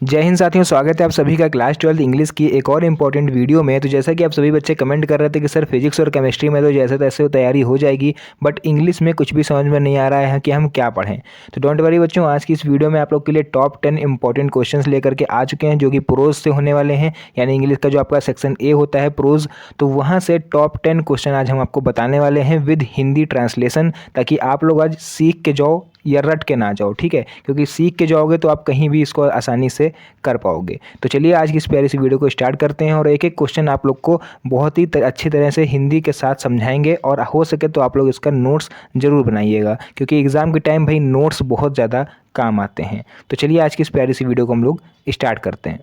जय हिंद साथियों, स्वागत है आप सभी का क्लास 12 इंग्लिश की एक और इम्पॉर्टेंट वीडियो में। तो जैसा कि आप सभी बच्चे कमेंट कर रहे थे कि सर फिजिक्स और केमिस्ट्री में तो जैसे तैसे तैयारी हो जाएगी, बट इंग्लिश में कुछ भी समझ में नहीं आ रहा है कि हम क्या पढ़ें। तो डोंट वरी बच्चों, आज की इस वीडियो में आप लोग के लिए टॉप 10 इंपॉर्टेंट क्वेश्चंस लेकर के आ चुके हैं जो कि प्रोज से होने वाले हैं। यानी इंग्लिश का जो आपका सेक्शन ए होता है प्रोज, तो वहाँ से टॉप 10 क्वेश्चन आज हम आपको बताने वाले हैं विद हिंदी ट्रांसलेशन, ताकि आप लोग आज सीख के जाओ या रट के ना जाओ। ठीक है, क्योंकि सीख के जाओगे तो आप कहीं भी इसको आसानी से कर पाओगे। तो चलिए आज की इस प्यारी सी वीडियो को स्टार्ट करते हैं और एक एक क्वेश्चन आप लोग को बहुत ही अच्छी तरह से हिंदी के साथ समझाएंगे, और हो सके तो आप लोग इसका नोट्स ज़रूर बनाइएगा, क्योंकि एग्ज़ाम के टाइम भाई नोट्स बहुत ज़्यादा काम आते हैं। तो चलिए आज की इस प्यारी सी वीडियो को हम लोग स्टार्ट करते हैं।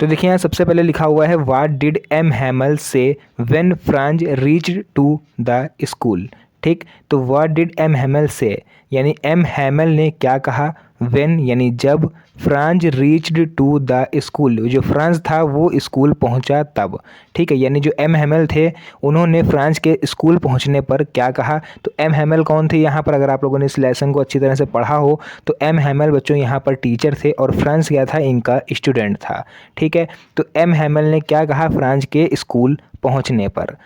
तो देखिए यहाँ सबसे पहले लिखा हुआ है, what did M Hamel say when Franz reached to the school. ठीक, तो व्हाट डिड एम हैमल से यानी एम हैमल ने क्या कहा, व्हेन यानी जब, Franz reached to the school जो फ्रांस था वो स्कूल पहुंचा तब। ठीक है, यानी जो एम हैमल थे उन्होंने फ्रांस के स्कूल पहुंचने पर क्या कहा। तो एम हैमल कौन थे यहाँ पर, अगर आप लोगों ने इस लेसन को अच्छी तरह से पढ़ा हो तो एम हैमल बच्चों यहाँ पर टीचर थे और फ्रांस क्या था, इनका स्टूडेंट था। ठीक है, तो एम हैमल ने क्या कहा फ्रांस के स्कूल पहुँचने पर।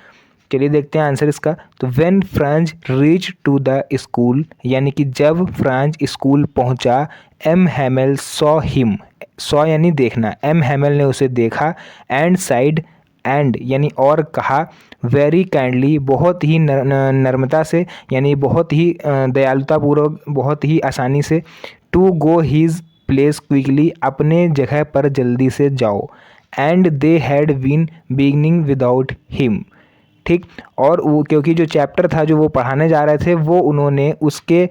चलिए देखते हैं आंसर इसका। तो when Franz reach to the school यानी कि जब फ्रांज स्कूल पहुंचा, M Hamel saw him, saw यानी देखना, एम हैमल ने उसे देखा, एंड साइड, एंड यानी और कहा, वेरी काइंडली बहुत ही नर्मता से यानी बहुत ही दयालुतापूर्वक, बहुत ही आसानी से, to go his place quickly अपने जगह पर जल्दी से जाओ, and they had been beginning without him. ठीक, और वो क्योंकि जो चैप्टर था जो वो पढ़ाने जा रहे थे वो उन्होंने उसके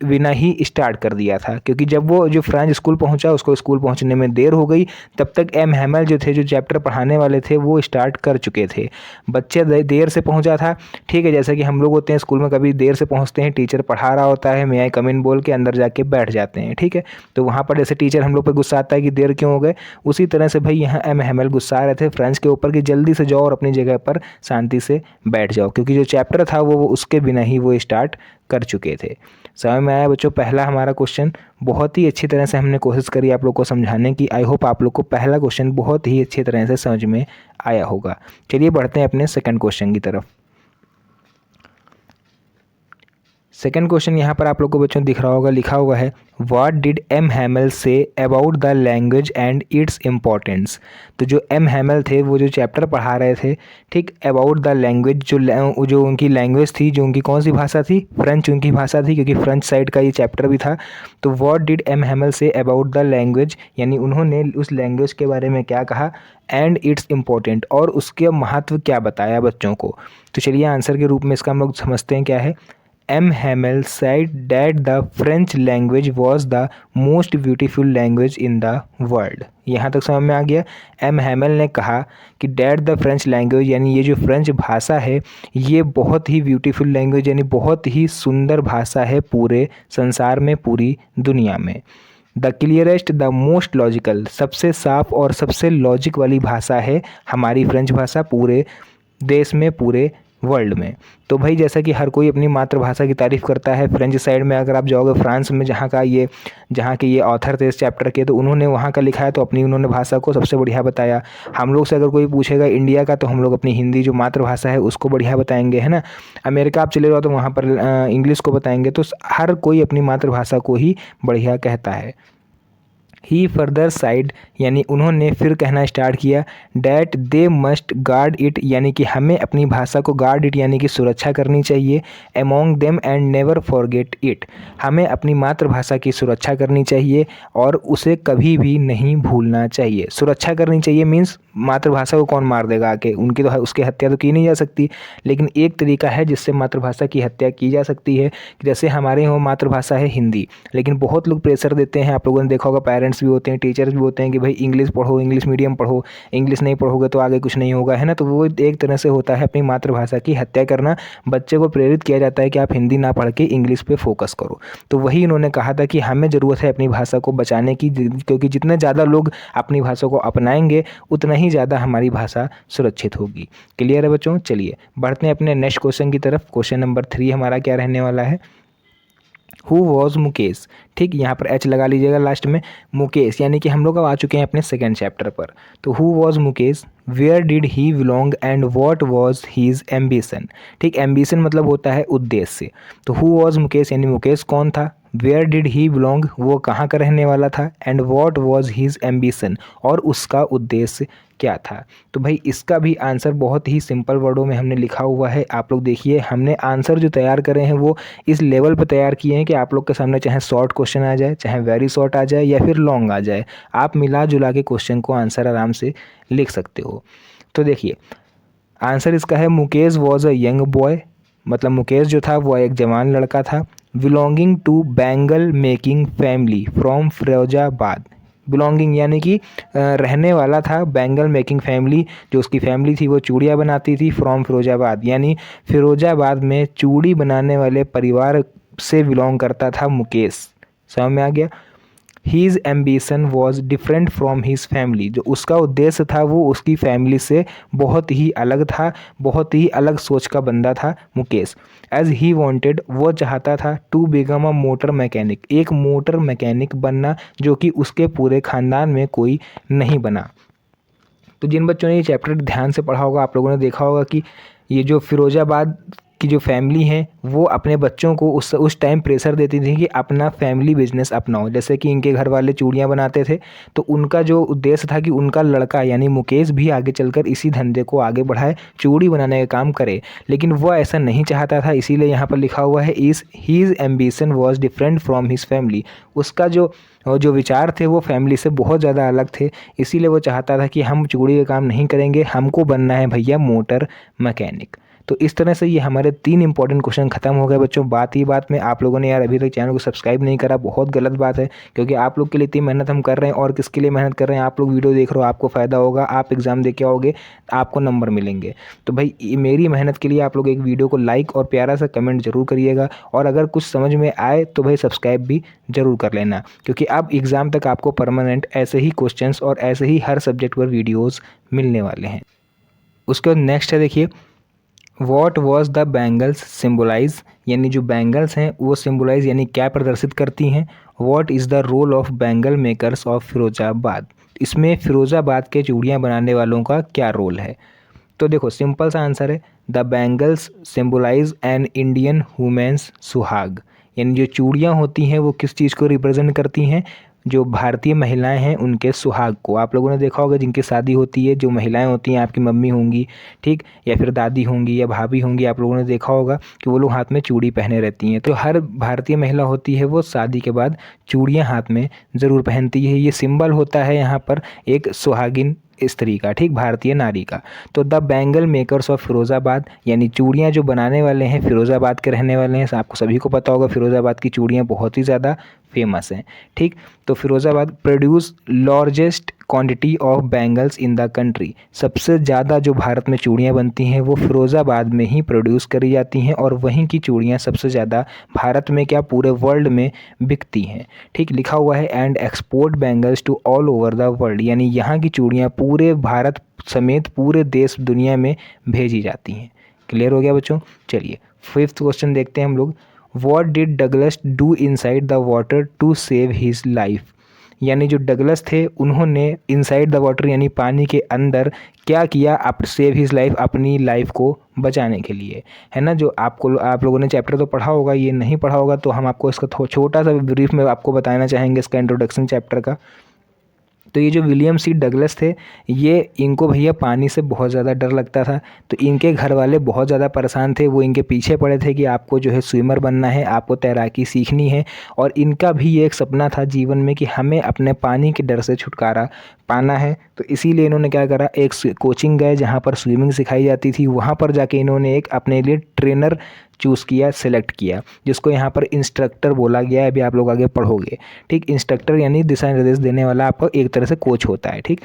बिना ही स्टार्ट कर दिया था, क्योंकि जब वो जो फ्रांस स्कूल पहुंचा उसको स्कूल पहुंचने में देर हो गई, तब तक एम हैमल जो थे जो चैप्टर पढ़ाने वाले थे वो स्टार्ट कर चुके थे। बच्चे देर से पहुंचा था। ठीक है, जैसा कि हम लोग होते हैं स्कूल में, कभी देर से पहुंचते हैं, टीचर पढ़ा रहा होता है, मे आई कम इन बोल के अंदर जाके बैठ जाते हैं। ठीक है, तो वहाँ पर जैसे टीचर हम लोग पर गुस्सा आता है कि देर क्यों हो गए, उसी तरह से भाई यहाँ एम हैमल गुस्सा आ रहे थे फ्रांस के ऊपर कि जल्दी से जाओ और अपनी जगह पर शांति से बैठ जाओ, क्योंकि जो चैप्टर था वो उसके बिना ही वो स्टार्ट कर चुके थे। समझ में आया बच्चों पहला हमारा क्वेश्चन। बहुत ही अच्छी तरह से हमने कोशिश करी आप लोग को समझाने की। आई होप आप लोग को पहला क्वेश्चन बहुत ही अच्छी तरह से समझ में आया होगा। चलिए बढ़ते हैं अपने सेकंड क्वेश्चन की तरफ। सेकेंड क्वेश्चन यहाँ पर आप लोग को बच्चों दिख रहा होगा, लिखा हुआ है, what did M Hamel say about the language and its importance. तो जो एम हैमल थे वो जो चैप्टर पढ़ा रहे थे, ठीक, अबाउट द लैंग्वेज, जो उनकी लैंग्वेज थी, जो उनकी कौन सी भाषा थी, फ्रेंच उनकी भाषा थी, क्योंकि फ्रेंच साइड का ये चैप्टर भी था। तो what did M Hamel say about the language यानी उन्होंने उस लैंग्वेज के बारे में क्या कहा, एंड इट्स इम्पोर्टेंट और उसके महत्व क्या बताया बच्चों को। तो चलिए आंसर के रूप में इसका हम लोग समझते हैं क्या है। M. Hamel said that the French language was the most beautiful language in the world। यहाँ तक समझ में आ गया। एम हैमल ने कहा कि डैट द फ्रेंच लैंग्वेज यानी ये जो फ्रेंच भाषा है ये बहुत ही ब्यूटीफुल लैंग्वेज यानी बहुत ही सुंदर भाषा है पूरे संसार में, पूरी दुनिया में। The clearest, the most logical, सबसे साफ और सबसे लॉजिक वाली भाषा है हमारी फ्रेंच भाषा पूरे देश में, पूरे वर्ल्ड में। तो भाई जैसा कि हर कोई अपनी मातृभाषा की तारीफ़ करता है, फ्रेंच साइड में अगर आप जाओगे फ्रांस में, जहाँ के ये ऑथर थे इस चैप्टर के, तो उन्होंने वहाँ का लिखा है तो अपनी उन्होंने भाषा को सबसे बढ़िया बताया। हम लोग से अगर कोई पूछेगा इंडिया का तो हम लोग अपनी हिंदी जो मातृभाषा है उसको बढ़िया बताएंगे, है ना। अमेरिका आप चले जाओ तो वहाँ पर इंग्लिश को बताएंगे। तो हर कोई अपनी मातृभाषा को ही बढ़िया कहता है। ही फर्दर साइड यानी उन्होंने फिर कहना स्टार्ट किया, that they must guard it यानी कि हमें अपनी भाषा को गार्ड इट यानी कि सुरक्षा करनी चाहिए, among them and never forget it, हमें अपनी मातृभाषा की सुरक्षा करनी चाहिए और उसे कभी भी नहीं भूलना चाहिए। सुरक्षा करनी चाहिए मीन्स मातृभाषा को कौन मार देगा आके, उनकी तो उसकी हत्या तो की नहीं जा सकती, लेकिन एक तरीका है जिससे मातृभाषा की हत्या की जा सकती है। जैसे हमारे यहाँ मातृभाषा है हिंदी, लेकिन बहुत लोग प्रेशर देते हैं, आप लोगों ने देखा होगा, पेरेंट्स भी होते हैं, टीचर्स भी होते हैं कि भाई इंग्लिश पढ़ो, इंग्लिश मीडियम पढ़ो, इंग्लिश नहीं पढ़ोगे तो आगे कुछ नहीं होगा, है ना। तो वो एक तरह से होता है अपनी मातृभाषा की हत्या करना। बच्चे को प्रेरित किया जाता है कि आप हिंदी ना पढ़ के इंग्लिश पे फोकस करो। तो वही इन्होंने कहा था कि हमें ज़रूरत है अपनी भाषा को बचाने की, क्योंकि जितने ज़्यादा लोग अपनी भाषा को अपनाएंगे उतना ही ज़्यादा हमारी भाषा सुरक्षित होगी। क्लियर है बच्चों। चलिए बढ़ते हैं अपने नेक्स्ट क्वेश्चन की तरफ। क्वेश्चन नंबर 3 हमारा क्या रहने वाला है, हु वॉज मुकेश। ठीक, यहाँ पर एच लगा लीजिएगा लास्ट में, मुकेश यानी कि हम लोग अब आ चुके हैं अपने सेकेंड चैप्टर पर। तो who was Mukesh, where did he belong and what was his ambition. ठीक, एम्बिशन मतलब होता है उद्देश्य। तो हु वॉज मुकेश यानी मुकेश कौन था, वेयर डिड ही बिलोंग वो कहाँ का रहने वाला था, and what was his ambition और उसका उद्देश्य क्या था। तो भाई इसका भी आंसर बहुत ही सिंपल वर्डों में हमने लिखा हुआ है। आप लोग देखिए, हमने आंसर जो तैयार करे हैं वो इस लेवल पर तैयार किए हैं कि आप लोग के सामने चाहे शॉर्ट क्वेश्चन आ जाए, चाहे वेरी शॉर्ट आ जाए या फिर लॉन्ग आ जाए, आप मिला जुला के क्वेश्चन को आंसर आराम से लिख सकते हो। तो देखिए आंसर इसका है Mukesh was a young boy, मतलब मुकेश जो था वो एक जवान लड़का था। Belonging to bangle making family from Firozabad. Belonging यानी कि रहने वाला था बैंगल मेकिंग फैमिली, जो उसकी फैमिली थी वो चूड़ियाँ बनाती थी, फ्रॉम फिरोजाबाद यानी फिरोजाबाद में चूड़ी बनाने वाले परिवार से बिलोंग करता था मुकेश। समझ में आ गया। His ambition was different from his family, जो उसका उद्देश्य था वो उसकी फैमिली से बहुत ही अलग था, बहुत ही अलग सोच का बंदा था मुकेश। एज ही वॉन्टेड वो चाहता था to become a motor mechanic, एक मोटर मैकेनिक बनना, जो कि उसके पूरे ख़ानदान में कोई नहीं बना। तो जिन बच्चों ने ये चैप्टर ध्यान से पढ़ा होगा, आप लोगों ने देखा होगा कि ये जो फिरोजाबाद की जो फैमिली है वो अपने बच्चों को उस टाइम प्रेशर देती थी कि अपना फैमिली बिजनेस अपनाओ। जैसे कि इनके घर वाले चूड़ियाँ बनाते थे, तो उनका जो उद्देश्य था कि उनका लड़का यानी मुकेश भी आगे चलकर इसी धंधे को आगे बढ़ाए, चूड़ी बनाने का काम करे। लेकिन वह ऐसा नहीं चाहता था, इसीलिए यहाँ पर लिखा हुआ है इस his ambition was different from his family. उसका जो विचार थे वो फैमिली से बहुत ज़्यादा अलग थे, इसीलिए वो चाहता था कि हम चूड़ी का काम नहीं करेंगे, हमको बनना है भैया मोटर मैकेनिक। तो इस तरह से ये हमारे 3 इंपॉर्टेंट क्वेश्चन खत्म हो गए बच्चों। बात ही बात में आप लोगों ने यार अभी तक चैनल को सब्सक्राइब नहीं करा, बहुत गलत बात है, क्योंकि आप लोग के लिए इतनी मेहनत हम कर रहे हैं। और किसके लिए मेहनत कर रहे हैं, आप लोग वीडियो देख रहे हो, आपको फ़ायदा होगा, आप एग्ज़ाम दे के आओगे, आपको नंबर मिलेंगे। तो भाई मेरी मेहनत के लिए आप लोग एक वीडियो को लाइक और प्यारा सा कमेंट जरूर करिएगा, और अगर कुछ समझ में आए तो भाई सब्सक्राइब भी ज़रूर कर लेना, क्योंकि अब एग्ज़ाम तक आपको परमानेंट ऐसे ही क्वेश्चंस और ऐसे ही हर सब्जेक्ट पर वीडियोज़ मिलने वाले हैं। उसके बाद नेक्स्ट है, देखिए what was the bangles symbolise, यानी जो बैंगल्स हैं वो सिम्बोलाइज यानी क्या प्रदर्शित करती हैं। What is the role of bangle makers of Firozabad, इसमें फिरोजाबाद के चूड़ियाँ बनाने वालों का क्या रोल है। तो देखो सिंपल सा आंसर है, the bangles symbolize an Indian women's suhag, यानी जो चूड़ियाँ होती हैं वो किस चीज़ को रिप्रेजेंट करती हैं, जो भारतीय महिलाएं हैं उनके सुहाग को। आप लोगों ने देखा होगा जिनकी शादी होती है, जो महिलाएं होती हैं, आपकी मम्मी होंगी, ठीक, या फिर दादी होंगी या भाभी होंगी, आप लोगों ने देखा होगा कि वो लोग हाथ में चूड़ी पहने रहती हैं। तो हर भारतीय महिला होती है वो शादी के बाद चूड़ियाँ हाथ में ज़रूर पहनती है। ये सिंबल होता है यहाँ पर एक सुहागिन स्त्री का, ठीक, भारतीय नारी का। तो the bangle makers of Firozabad, यानी चूड़ियाँ जो बनाने वाले हैं फिरोज़ाबाद के रहने वाले हैं। आपको सभी को पता होगा फिरोज़ाबाद की चूड़ियाँ बहुत ही ज़्यादा फेमस हैं, ठीक। तो Firozabad produce largest quantity of bangles in the country, सबसे ज़्यादा जो भारत में चूड़ियाँ बनती हैं वो फिरोज़ाबाद में ही प्रोड्यूस करी जाती हैं, और वहीं की चूड़ियाँ सबसे ज़्यादा भारत में क्या पूरे वर्ल्ड में बिकती हैं, ठीक। लिखा हुआ है and export bangles to all over the world, यानी यहाँ की चूड़ियाँ पूरे भारत समेत पूरे देश दुनिया में भेजी जाती हैं। क्लियर हो गया बच्चों। चलिए 5th क्वेश्चन देखते हैं हम लोग। What did Douglas do inside the water to save his life, यानी जो डगलस थे उन्होंने इनसाइड द वाटर यानी पानी के अंदर क्या किया, आप सेव हिज लाइफ, अपनी लाइफ को बचाने के लिए, है ना। जो आप लोगों ने चैप्टर तो पढ़ा होगा, ये नहीं पढ़ा होगा तो हम आपको इसका छोटा सा ब्रीफ में आपको बताना चाहेंगे, इसका इंट्रोडक्शन चैप्टर का। तो ये जो विलियम सी डगलस थे, ये इनको भैया पानी से बहुत ज़्यादा डर लगता था, तो इनके घर वाले बहुत ज़्यादा परेशान थे, वो इनके पीछे पड़े थे कि आपको जो है स्विमर बनना है, आपको तैराकी सीखनी है। और इनका भी ये एक सपना था जीवन में कि हमें अपने पानी के डर से छुटकारा पाना है। तो इसीलिए इन्होंने क्या करा, एक कोचिंग गए जहाँ पर स्विमिंग सिखाई जाती थी, वहाँ पर जाके इन्होंने एक अपने लिए ट्रेनर चूज़ किया, सेलेक्ट किया, जिसको यहाँ पर इंस्ट्रक्टर बोला गया है। अभी आप लोग आगे पढ़ोगे, ठीक। इंस्ट्रक्टर यानी दिशा निर्देश देने वाला आपका एक तरह से कोच होता है, ठीक।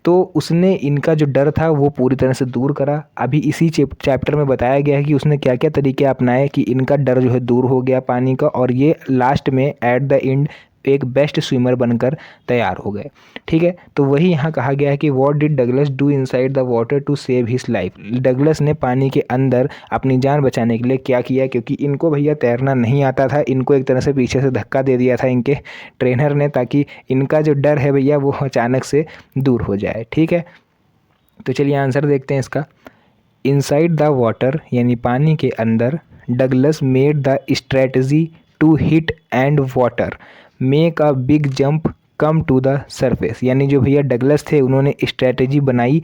तो उसने इनका जो डर था वो पूरी तरह से दूर करा। अभी इसी चैप्टर में बताया गया है कि उसने क्या क्या तरीके अपनाए कि इनका डर जो है दूर हो गया पानी का, और ये लास्ट में एट द एंड एक बेस्ट स्विमर बनकर तैयार हो गए। ठीक है, तो वही यहाँ कहा गया है कि what did Douglas do inside the water to save his life. Douglas ने पानी के अंदर अपनी जान बचाने के लिए क्या किया, क्योंकि इनको भैया तैरना नहीं आता था, इनको एक तरह से पीछे से धक्का दे दिया था इनके ट्रेनर ने, ताकि इनका जो डर है भैया वो अचानक से दूर हो जाए। ठीक है, तो चलिए आंसर देखते हैं इसका। इनसाइड द वाटर यानी पानी के अंदर, Douglas made the strategy to hit and water make a big jump come to the surface. यानी जो भैया डगलस थे उन्होंने स्ट्रेटजी बनाई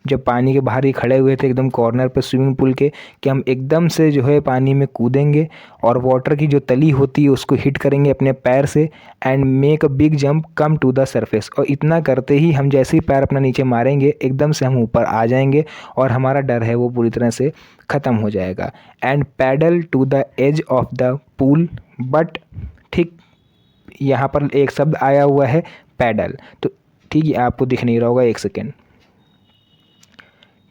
जब पानी के बाहर ही खड़े हुए थे एकदम कॉर्नर पर स्विमिंग पूल के, कि हम एकदम से जो है पानी में कूदेंगे और वाटर की जो तली होती है उसको हिट करेंगे अपने पैर से, and make a big jump come to the surface. और इतना करते ही हम जैसे ही पैर अपना नीचे मारेंगे एकदम से हम ऊपर आ जाएंगे और हमारा डर है वो पूरी तरह से ख़त्म हो जाएगा। And paddle to the edge of the pool, but ठीक यहाँ पर एक शब्द आया हुआ है पैडल, तो ठीक है आपको दिख नहीं रहा होगा, एक सेकेंड।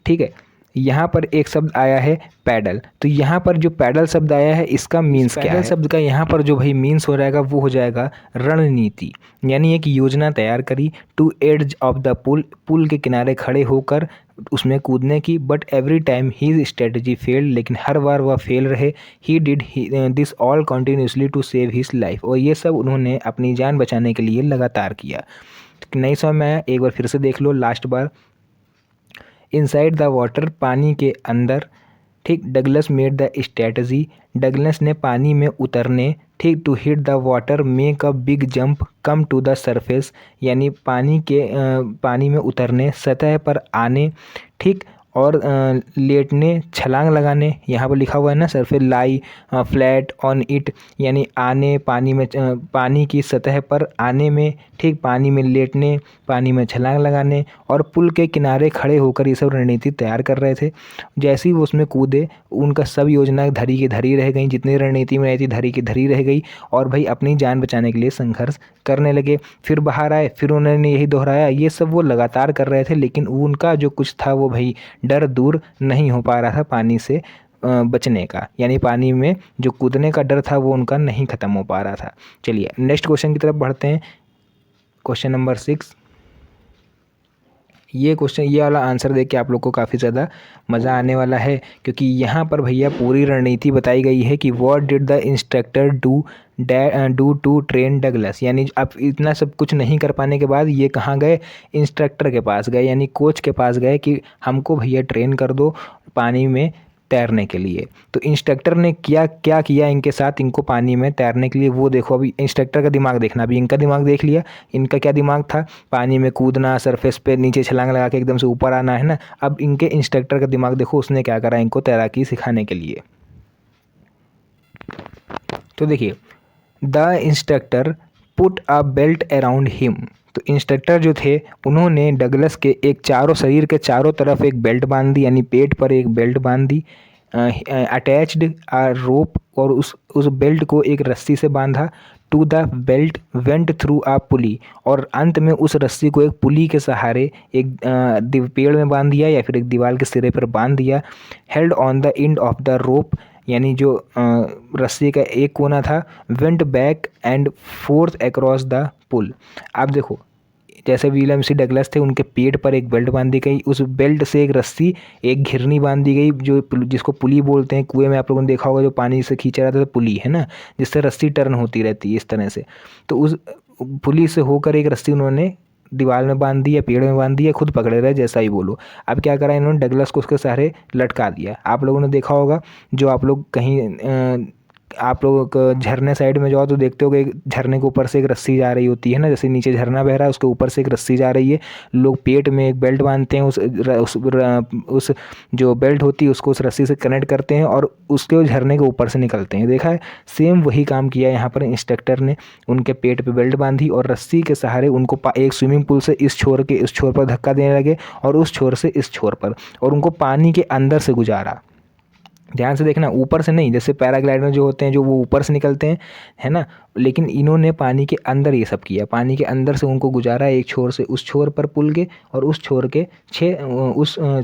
ठीक है, यहाँ पर एक शब्द आया है पैडल, तो यहाँ पर जो पैडल शब्द आया है इसका मीन्स क्या है? पैडल शब्द का यहाँ पर जो भाई मीन्स हो जाएगा वो हो जाएगा रणनीति, यानी एक योजना तैयार करी to edge of the pool, pool के किनारे खड़े होकर उसमें कूदने की। But every time he strategy failed, लेकिन हर बार वह फेल रहे। He did this all continuously to save his life, और ये सब उन्होंने अपनी जान बचाने के लिए लगातार किया। नहीं समझ में आया, एक बार फिर से देख लो लास्ट बार। इनसाइड द वाटर पानी के अंदर, ठीक, Douglas made the strategy, Douglas ने पानी में उतरने, ठीक, to hit the water make a big jump come to the surface, यानी पानी में उतरने, सतह पर आने, ठीक, और लेटने, छलांग लगाने, यहाँ पर लिखा हुआ है ना surface lie flat on it, यानी आने, पानी में पानी की सतह पर आने में, ठीक, पानी में लेटने, पानी में छलांग लगाने, और पुल के किनारे खड़े होकर ये सब रणनीति तैयार कर रहे थे। जैसे ही वो उसमें कूदे उनका सब योजना धरी की धरी रह गई, जितनी रणनीति में रही थी धरी की धरी रह गई, और भाई अपनी जान बचाने के लिए संघर्ष करने लगे। फिर बाहर आए, फिर उन्होंने यही दोहराया, ये सब वो लगातार कर रहे थे, लेकिन उनका जो कुछ था वो भाई डर दूर नहीं हो पा रहा था पानी से बचने का, यानी पानी में जो कूदने का डर था वो उनका नहीं ख़त्म हो पा रहा था। चलिए नेक्स्ट क्वेश्चन की तरफ बढ़ते हैं, क्वेश्चन नंबर 6। ये क्वेश्चन, ये वाला आंसर देख के आप लोग को काफ़ी ज़्यादा मज़ा आने वाला है, क्योंकि यहाँ पर भैया पूरी रणनीति बताई गई है कि what did the instructor do to train Douglas. यानी अब इतना सब कुछ नहीं कर पाने के बाद ये कहाँ गए, इंस्ट्रक्टर के पास गए, यानी कोच के पास गए कि हमको भैया ट्रेन कर दो पानी में तैरने के लिए। तो इंस्ट्रक्टर ने क्या क्या किया इनके साथ, इनको पानी में तैरने के लिए, वो देखो। अभी इंस्ट्रक्टर का दिमाग देखना, अभी इनका दिमाग देख लिया, इनका क्या दिमाग था, पानी में कूदना, सरफेस पे नीचे छलांग लगा के एकदम से ऊपर आना, है ना। अब इनके इंस्ट्रक्टर का दिमाग देखो, उसने क्या करा इनको तैराकी सिखाने के लिए। तो देखिए, the instructor put a belt around him. तो इंस्ट्रक्टर जो थे उन्होंने डगलस के एक शरीर के चारों तरफ एक बेल्ट बांध दी, यानी पेट पर एक बेल्ट बांध दी, अटैच्ड अ रोप, और उस बेल्ट को एक रस्सी से बांधा, to the belt went through a pulley, और अंत में उस रस्सी को एक पुली के सहारे एक पेड़ में बांध दिया या फिर एक दीवार के सिरे पर बांध दिया। Held on the end of the rope, यानी जो रस्सी का एक कोना था, went back and forth across the pool. आप देखो, जैसे विलियम सी डगलस थे उनके पेट पर एक बेल्ट बांधी गई, उस बेल्ट से एक रस्सी, एक घिरनी बांधी गई, जो जिसको पुली बोलते हैं। कुएं में आप लोगों ने देखा होगा जो पानी से खींचा रहता है तो पुली है ना, जिससे रस्सी टर्न होती रहती है इस तरह से। तो उस पुली से होकर एक रस्सी उन्होंने दीवार में बांध दी या पेड़ में बांध दी या खुद पकड़े रहे, जैसा ही बोलो। अब क्या करा इन्होंने, डगलस को उसके सहारे लटका दिया। आप लोगों ने देखा होगा, जो आप लोग कहीं आप लोग झरने साइड में जाओ तो देखते हो कि झरने के ऊपर से एक रस्सी जा रही होती है ना, जैसे नीचे झरना बह रहा है उसके ऊपर से एक रस्सी जा रही है। लोग पेट में एक बेल्ट बांधते हैं, उस जो बेल्ट होती है उसको उस रस्सी से कनेक्ट करते हैं और उसके झरने के ऊपर से निकलते हैं। देखा है, सेम वही काम किया यहाँ पर इंस्ट्रक्टर ने। उनके पेट पे बेल्ट बांधी और रस्सी के सहारे उनको एक स्विमिंग पूल से इस छोर के इस छोर पर धक्का देने लगे और उस छोर से इस छोर पर, और उनको पानी के अंदर से गुजारा। ध्यान से देखना, ऊपर से नहीं, जैसे पैराग्लाइडर जो होते हैं जो वो ऊपर से निकलते हैं, है ना, लेकिन इन्होंने पानी के अंदर ये सब किया, पानी के अंदर से उनको गुजारा एक छोर से उस छोर पर पुल के, और उस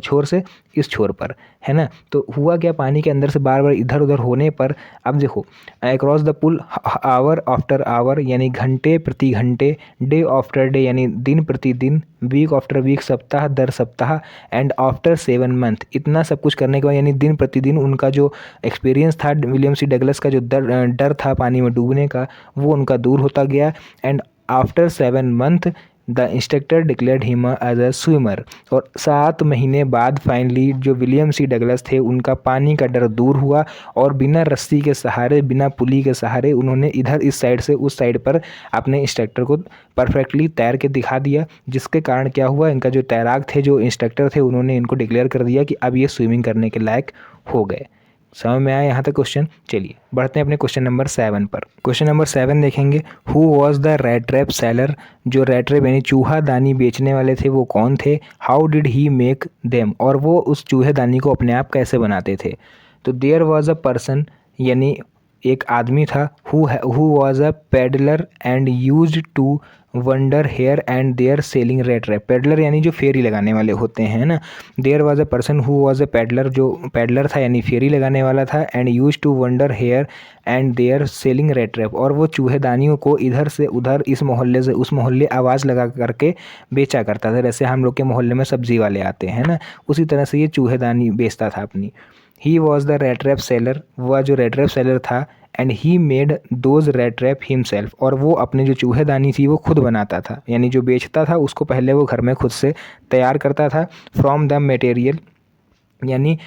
छोर से इस छोर पर, है ना। तो हुआ क्या, पानी के अंदर से बार बार इधर उधर होने पर, अब देखो, across the pool hour after hour यानी घंटे प्रति घंटे, डे आफ्टर डे यानी दिन प्रति दिन, वीक आफ्टर वीक सप्ताह दर सप्ताह, एंड आफ्टर 7 मंथ, इतना सब कुछ करने के बाद यानी दिन प्रतिदिन उनका जो एक्सपीरियंस था विलियम सी डगलस का, जो डर था पानी में डूबने का, वो उनका दूर होता गया। And after 7 month the instructor declared him as a swimmer, और 7 महीने बाद फाइनली जो विलियम सी डगलस थे उनका पानी का डर दूर हुआ, और बिना रस्सी के सहारे, बिना पुली के सहारे उन्होंने इधर इस साइड से उस साइड पर अपने इंस्ट्रक्टर को परफेक्टली तैर के दिखा दिया, जिसके कारण क्या हुआ, इनका जो तैराक थे, जो इंस्ट्रक्टर थे, उन्होंने इनको डिक्लेयर कर दिया कि अब ये स्विमिंग करने के लायक हो गए। समझ में आया यहाँ तक क्वेश्चन। चलिए बढ़ते हैं अपने क्वेश्चन नंबर 7 पर। क्वेश्चन नंबर 7 देखेंगे, who was the rat trap seller, जो रेट रैप यानी चूहा दानी बेचने वाले थे वो कौन थे, how did he make them, और वो उस चूहे दानी को अपने आप कैसे बनाते थे। तो देयर वॉज अ पर्सन यानी एक आदमी था, who was a peddler and used to wander here and there selling rat trap, peddler यानी जो फेरी लगाने वाले होते हैं ना। There was a person who was a peddler, जो पेडलर था यानी फेरी लगाने वाला था, and use to wander here and there selling rat trap, और वो चूहेदानियों को इधर से उधर, इस मोहल्ले से उस मोहल्ले आवाज़ लगा करके बेचा करता था। जैसे हम लोग के मोहल्ले में सब्जी वाले आते हैं ना, उसी तरह से ये चूहेदानी बेचता था अपनी। He was the rat trap seller, वह जो रेट रैप सेलर था, and he made those rat trap himself, और वो अपने जो चूहेदानी थी वो खुद बनाता था, यानी जो बेचता था उसको पहले वो घर में खुद से तैयार करता था, फ्रॉम द मटेरियल यानी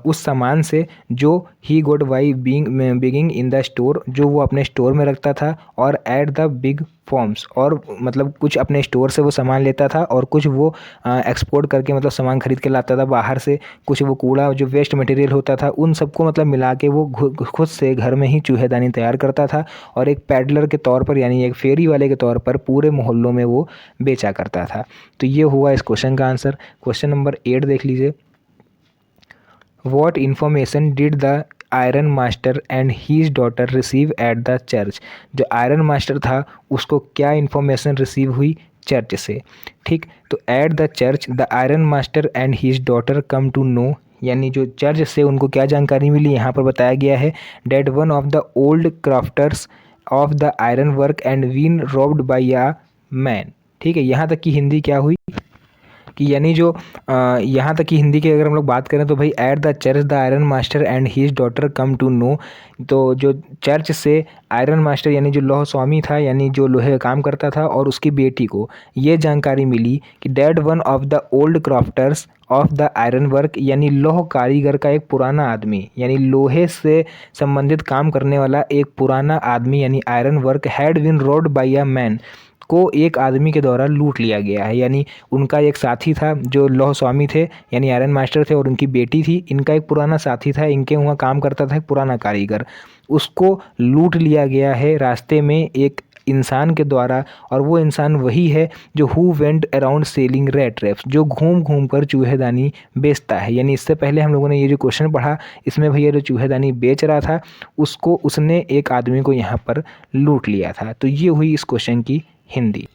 उस सामान से जो ही गोट वाई बिगिंग इन द स्टोर, जो वो अपने स्टोर में रखता था, और एट द बिग फॉर्म्स, और मतलब कुछ अपने स्टोर से वो सामान लेता था, और कुछ वो एक्सपोर्ट करके मतलब सामान खरीद के लाता था बाहर से, कुछ वो कूड़ा जो वेस्ट मटेरियल होता था उन सबको मतलब मिला के वो खुद से घर में ही चूहेदानी तैयार करता था, और एक पैडलर के तौर पर यानी एक फेरी वाले के तौर पर पूरे मोहल्लों में वो बेचा करता था। तो ये हुआ इस क्वेश्चन का आंसर। क्वेश्चन नंबर 8 देख लीजिए, What information did the iron master and his daughter receive at the church, जो आयरन मास्टर था उसको क्या इन्फॉर्मेशन रिसीव हुई चर्च से। ठीक, तो at the church the iron master and his daughter come to know, यानी जो चर्च से उनको क्या जानकारी मिली यहाँ पर बताया गया है, that one of the old crafters of the iron work and been robbed by a man. ठीक है, यहाँ तक की हिंदी क्या हुई कि यानी जो यहाँ तक की हिंदी की अगर हम लोग बात करें तो भाई at the church the iron master and his daughter come to know, तो जो चर्च से आयरन मास्टर यानी जो लौह स्वामी था यानी जो लोहे का काम करता था और उसकी बेटी को ये जानकारी मिली कि that one of the old crafters of the iron work, यानी लौह कारीगर का एक पुराना आदमी यानी लोहे से संबंधित काम करने वाला एक पुराना आदमी यानी iron work had been robbed by a man, को एक आदमी के द्वारा लूट लिया गया है। यानी उनका एक साथी था जो लौह स्वामी थे यानी आयरन मास्टर थे, और उनकी बेटी थी, इनका एक पुराना साथी था, इनके वहाँ काम करता था एक पुराना कारीगर, उसको लूट लिया गया है रास्ते में एक इंसान के द्वारा, और वो इंसान वही है जो who went around selling rate traps, जो घूम घूम कर चूहेदानी बेचता है। यानी इससे पहले हम लोगों ने ये जो क्वेश्चन पढ़ा इसमें भैया जो चूहेदानी बेच रहा था उसको उसने एक आदमी को यहाँ पर लूट लिया था। तो ये हुई इस क्वेश्चन की हिंदी।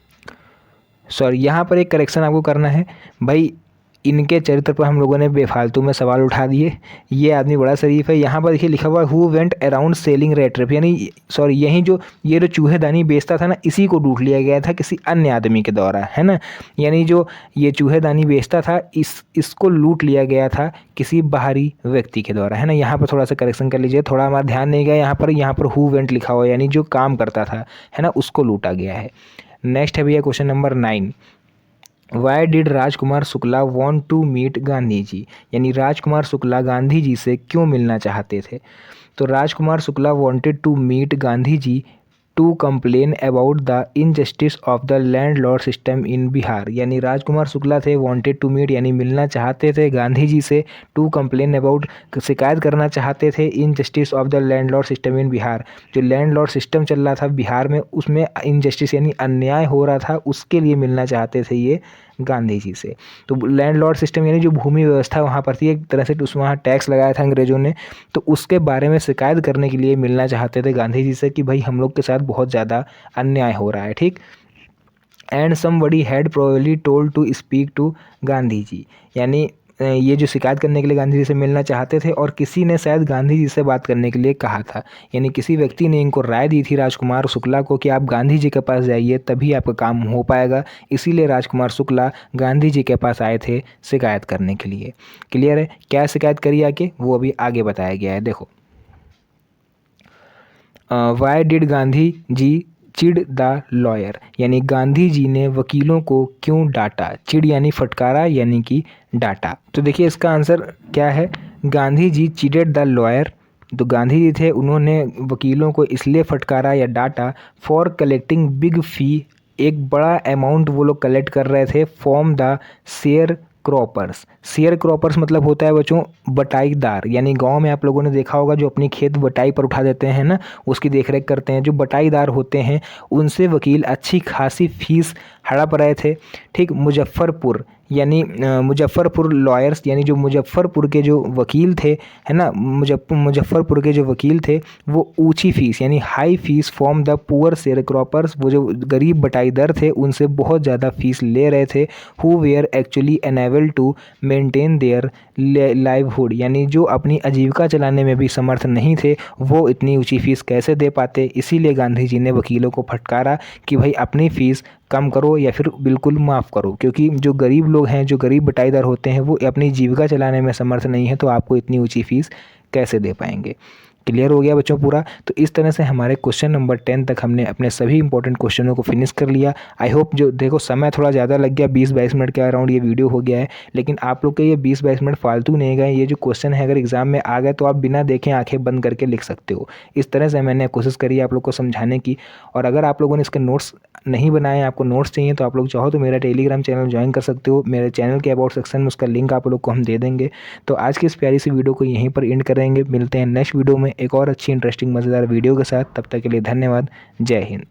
सॉरी, यहाँ पर एक करेक्शन आपको करना है भाई, इनके चरित्र पर हम लोगों ने बेफालतू में सवाल उठा दिए। ये आदमी बड़ा शरीफ है, यहाँ पर देखिए लिखा हुआ who went around selling rate trap, यानी सॉरी यहीं जो ये जो चूहेदानी बेचता था ना इसी को लूट लिया गया था किसी अन्य आदमी के द्वारा, है ना। यानी जो ये चूहेदानी बेचता था इसको लूट लिया गया था किसी बाहरी व्यक्ति के द्वारा, है ना। यहाँ पर थोड़ा सा करेक्शन कर लीजिए, थोड़ा हमारा ध्यान नहीं गया यहाँ पर हु वेंट लिखा हुआ यानी जो काम करता था, है ना, उसको लूटा गया है। नेक्स्ट है भैया question number 9, why did Rajkumar Shukla want to meet Gandhi ji, यानी राजकुमार शुक्ला गांधी जी से क्यों मिलना चाहते थे। तो Rajkumar Shukla wanted to meet Gandhi ji to complain about the injustice of the landlord system in Bihar, यानी राजकुमार शुक्ला थे वॉन्टेड टू मीट यानी मिलना चाहते थे गांधी जी से, टू कंप्लेन अबाउट शिकायत करना चाहते थे injustice of the landlord system in Bihar, जो लैंडलॉर्ड सिस्टम चल रहा था बिहार में उसमें इनजस्टिस यानी अन्याय हो रहा था उसके लिए मिलना चाहते थे ये गांधी जी से। तो लैंडलॉर्ड सिस्टम यानी जो भूमि व्यवस्था वहाँ पर थी, एक तरह से उस वहाँ टैक्स लगाया था अंग्रेज़ों ने, तो उसके बारे में शिकायत करने के लिए मिलना चाहते थे गांधी जी से कि भाई हम लोग के साथ बहुत ज़्यादा अन्याय हो रहा है, ठीक। And somebody had probably told to speak to Gandhi ji, यानी ये जो शिकायत करने के लिए गांधी जी से मिलना चाहते थे और किसी ने शायद गांधी जी से बात करने के लिए कहा था, यानी किसी व्यक्ति ने इनको राय दी थी राजकुमार शुक्ला को कि आप गांधी जी के पास जाइए तभी आपका काम हो पाएगा। इसीलिए राजकुमार शुक्ला गांधी जी के पास आए थे शिकायत करने के लिए। क्लियर है? क्या शिकायत करी आके वो अभी आगे बताया गया है, देखो। वाई डिड गांधी जी चिढ़ द लॉयर, यानी गांधी जी ने वकीलों को क्यों डांटा। चिढ़ यानी फटकारा, यानी कि डांटा। तो देखिए इसका आंसर क्या है, गांधी जी चिढ़ेड द लॉयर, तो गांधी जी थे उन्होंने वकीलों को इसलिए फटकारा या डांटा फॉर कलेक्टिंग बिग फी, एक बड़ा अमाउंट वो लोग कलेक्ट कर रहे थे from the share croppers. Share croppers मतलब होता है बच्चों बटाईदार, यानी गांव में आप लोगों ने देखा होगा जो अपनी खेत बटाई पर उठा देते हैं ना, उसकी देखरेख करते हैं, जो बटाईदार होते हैं उनसे वकील अच्छी खासी फीस हड़प रहे थे, ठीक। मुजफ्फरपुर यानी मुजफ्फरपुर लॉयर्स, यानी जो मुजफ्फरपुर के जो वकील थे, है ना, मुजफ्फरपुर के जो वकील थे वो ऊंची फीस यानी high fees from the poor share croppers, वो जो गरीब बटाईदार थे उनसे बहुत ज़्यादा फीस ले रहे थे। Who were actually unable to maintain their livelihood, यानी जो अपनी आजीविका चलाने में भी समर्थ नहीं थे, वो इतनी ऊंची फीस कैसे दे पाते। इसीलिए गांधी जी ने वकीलों को फटकारा कि भाई अपनी फ़ीस कम करो या फिर बिल्कुल माफ़ करो, क्योंकि जो गरीब लोग हैं, जो गरीब बटाईदार होते हैं, वो अपनी जीविका चलाने में समर्थ नहीं है, तो आपको इतनी ऊंची फ़ीस कैसे दे पाएंगे। क्लियर हो गया बच्चों पूरा। तो इस तरह से हमारे क्वेश्चन नंबर 10 तक हमने अपने सभी इंपॉर्टेंट क्वेश्चनों को फिनिश कर लिया। आई होप, जो देखो समय थोड़ा ज़्यादा लग गया, 20-22 मिनट के अराउंड ये वीडियो हो गया है, लेकिन आप लोग के ये 20-22 मिनट फालतू नहीं गए। ये जो क्वेश्चन है अगर एग्जाम में आ गए तो आप बिना देखे आंखें बंद करके लिख सकते हो। इस तरह से मैंने कोशिश करी आप लोग को समझाने की। और अगर आप लोगों ने इसके नोट्स नहीं बनाए, आपको नोट्स चाहिए, तो आप लोग चाहो तो मेरा टेलीग्राम चैनल ज्वाइन कर सकते हो। मेरे चैनल के अबाउट सेक्शन में उसका लिंक आप लोग को हम दे देंगे। तो आज की इस प्यारी सी वीडियो को यहीं पर एंड करेंगे। मिलते हैं नेक्स्ट वीडियो में एक और अच्छी इंटरेस्टिंग मज़ेदार वीडियो के साथ। तब तक के लिए धन्यवाद। जय हिंद।